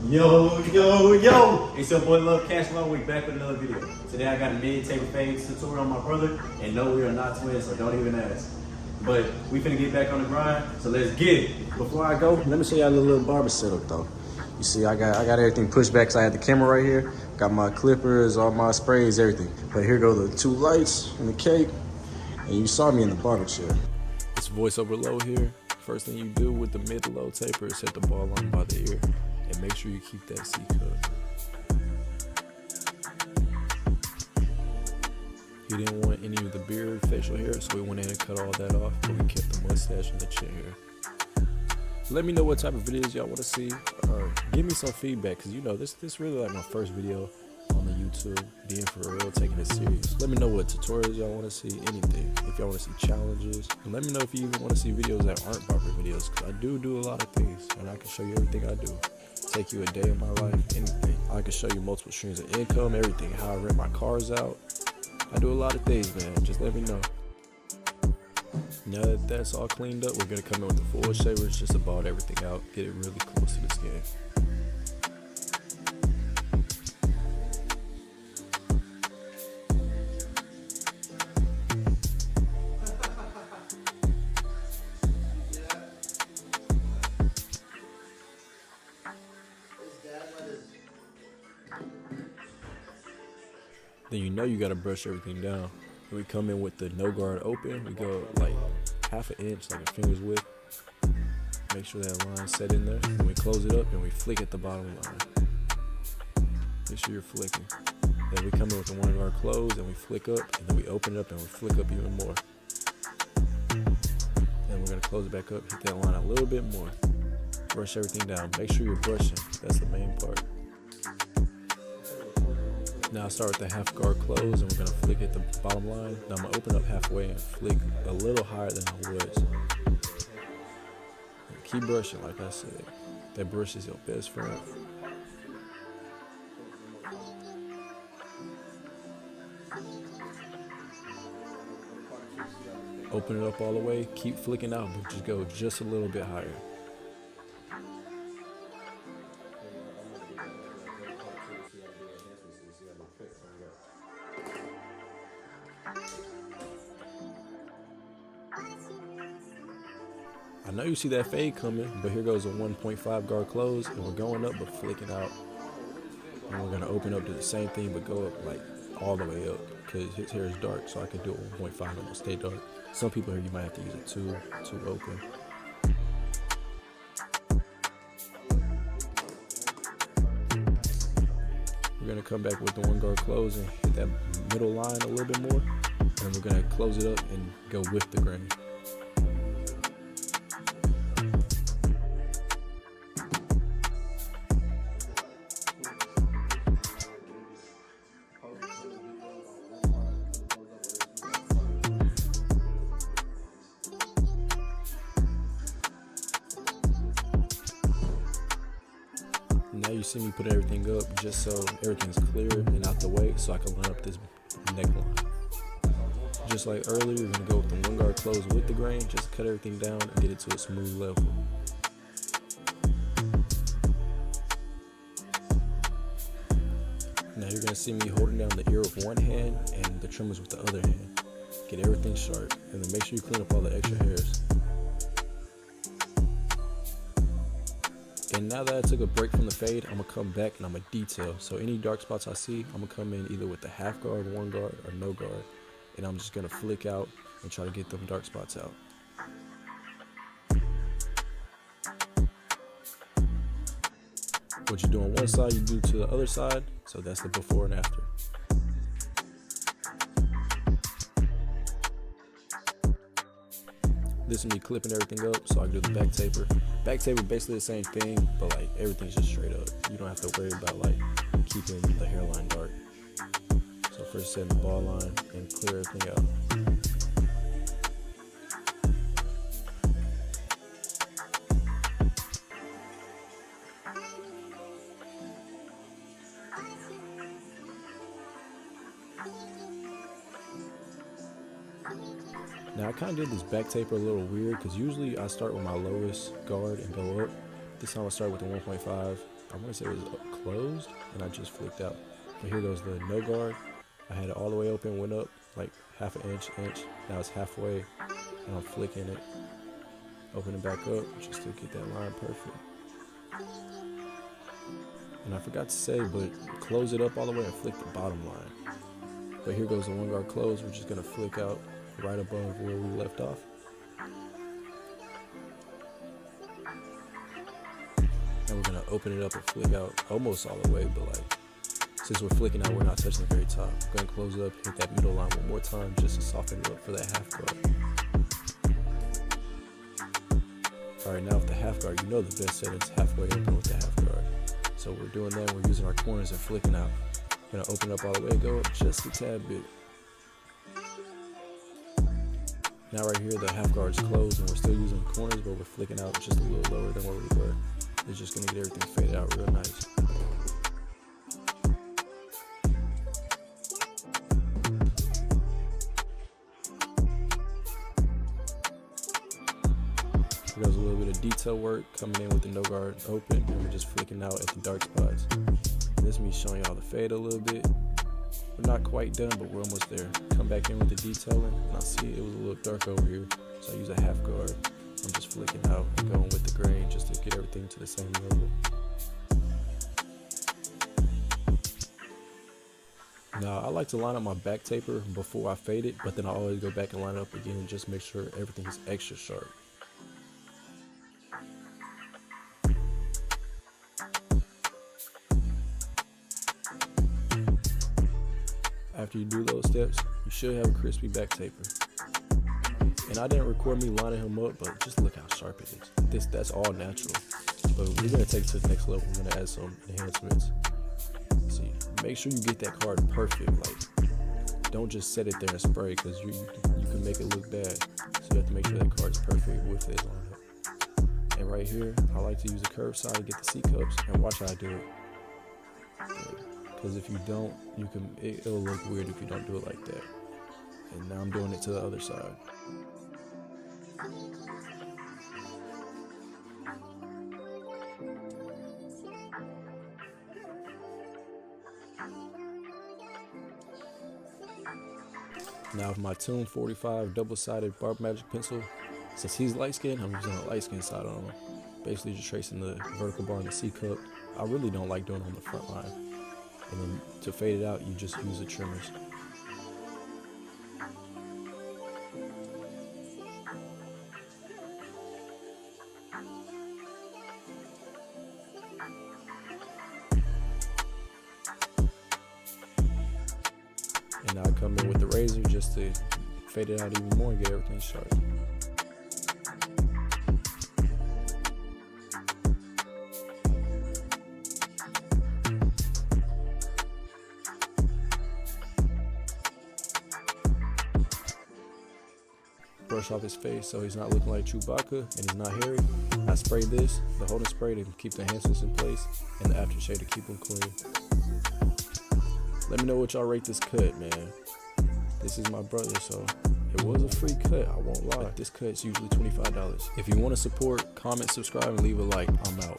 Yo! It's your boy Love Cash Flow. We back with another video. Today I got a mid-table fade tutorial on my brother, and no, we are not twins, so don't even ask. But we finna get back on the grind, so let's get it. Before I go, let me show y'all the little barber setup though. You see, I got everything pushed back, so I had the camera right here. Got my clippers, all my sprays, everything. But here go the two lights and the cake, and you saw me in the barber chair. It's voiceover low here. First thing you do with the mid to low taper is set the ball line by the ear and make sure you keep that C cut. He didn't want any of the beard, facial hair, so we went ahead and cut all that off, but we kept the mustache and the chin hair. Let me know what type of videos y'all want to see. Give me some feedback, because you know this really like my first video on the YouTube, being for real, taking it serious. Let me know what tutorials y'all want to see, anything. If y'all want to see challenges, and let me know if you even want to see videos that aren't barber videos, because I do a lot of things, and I can show you everything I do. Take you a day of my life, anything. I can show you multiple streams of income, everything, how I rent my cars out. I do a lot of things, man. Just let me know. Now that that's all cleaned up, we're gonna come in with the full shavers, just to bald everything out, get it really close to the skin. Then you know you gotta brush everything down. When we come in with the no guard open, we go like half an inch, like a finger's width. Make sure that line's set in there. Then we close it up and we flick at the bottom line. Make sure you're flicking. Then we come in with the one guard closed and we flick up, and then we open it up and we flick up even more. Then we're gonna close it back up, hit that line a little bit more. Brush everything down. Make sure you're brushing. That's the main part. Now I start with the half guard closed, and we're gonna flick at the bottom line. Now I'm gonna open up halfway and flick a little higher than I was. And keep brushing, like I said. That brush is your best friend. Open it up all the way, keep flicking out, but just go just a little bit higher. I know you see that fade coming, but here goes a 1.5 guard close, and we're going up but flicking out. And we're gonna open up to the same thing, but go up like all the way up, because his hair is dark, so I could do it 1.5 and it'll stay dark. Some people here, you might have to use it two open. We're gonna come back with the one guard close and hit that middle line a little bit more, and we're gonna close it up and go with the grain. Now you see me put everything up just so everything's clear and out the way, so I can line up this neckline. Just like earlier, we're gonna go with the one guard close with the grain, just cut everything down and get it to a smooth level. Now you're gonna see me holding down the ear with one hand and the trimmers with the other hand. Get everything sharp, and then make sure you clean up all the extra hairs. And now that I took a break from the fade, I'm gonna come back and I'm gonna detail. So any dark spots I see, I'm gonna come in either with the half guard, one guard, or no guard. And I'm just gonna flick out and try to get them dark spots out. What you do on one side, you do to the other side. So that's the before and after. This is me clipping everything up so I can do the back taper. Back taper basically the same thing, but like everything's just straight up. You don't have to worry about like keeping the hairline dark. So first setting the ball line and clear everything out. Now I kind of did this back taper a little weird because usually I start with my lowest guard and go up. This time I start with the 1.5 I want to say it was closed, and I just flicked out. But here goes the no guard. I had it all the way open, went up like half an inch. Now it's halfway, and I'm flicking it, open it back up just to get that line perfect. And I forgot to say, but close it up all the way and flick the bottom line. But here goes the one guard close. We're just gonna flick out right above where we left off. And we're gonna open it up and flick out almost all the way, but like, since we're flicking out, we're not touching the very top. We're gonna close it up, hit that middle line one more time just to soften it up for that half guard. All right, now with the half guard, you know the best setting is halfway open with the half guard. So we're doing that, we're using our corners and flicking out. We're gonna open up all the way, go up just a tad bit. Now right here, the half guard's closed and we're still using corners, but we're flicking out just a little lower than where we were. It's just gonna get everything faded out real nice. There's a little bit of detail work coming in with the no guard open, and we're just flicking out at the dark spots. And this is me showing y'all the fade a little bit. We're not quite done, but we're almost there. Come back in with the detailing, and I see it was a little dark over here, so I use a half guard. I'm just flicking out and going with the grain just to get everything to the same level. Now, I like to line up my back taper before I fade it, but then I always go back and line it up again and just make sure everything is extra sharp. After you do those steps, you should have a crispy back taper. And I didn't record me lining him up, but just look how sharp it is. That's all natural. But we're gonna take it to the next level. We're gonna add some enhancements. See, make sure you get that card perfect. Like, don't just set it there and spray, because you can make it look bad. So you have to make sure that card's perfect with it on it. And right here, I like to use a curved side to get the C cups, and watch how I do it. Because if you don't, it'll look weird if you don't do it like that. And now I'm doing it to the other side. Now with my Tune 45 double-sided Barb Magic pencil, since he's light-skinned, I'm using a light-skinned side on him. Basically just tracing the vertical bar in the C cup. I really don't like doing it on the front line. And then to fade it out, you just use the trimmers. And now I come in with the razor just to fade it out even more and get everything sharp. Brush off his face so he's not looking like Chewbacca and he's not hairy. I spray this, the holding spray, to keep the enhancements in place, and the aftershave to keep them clean. Let me know what y'all rate this cut, man. This is my brother, so it was a free cut, I won't lie. This cut's usually $25. If you want to support, comment, subscribe, and leave a like. I'm out.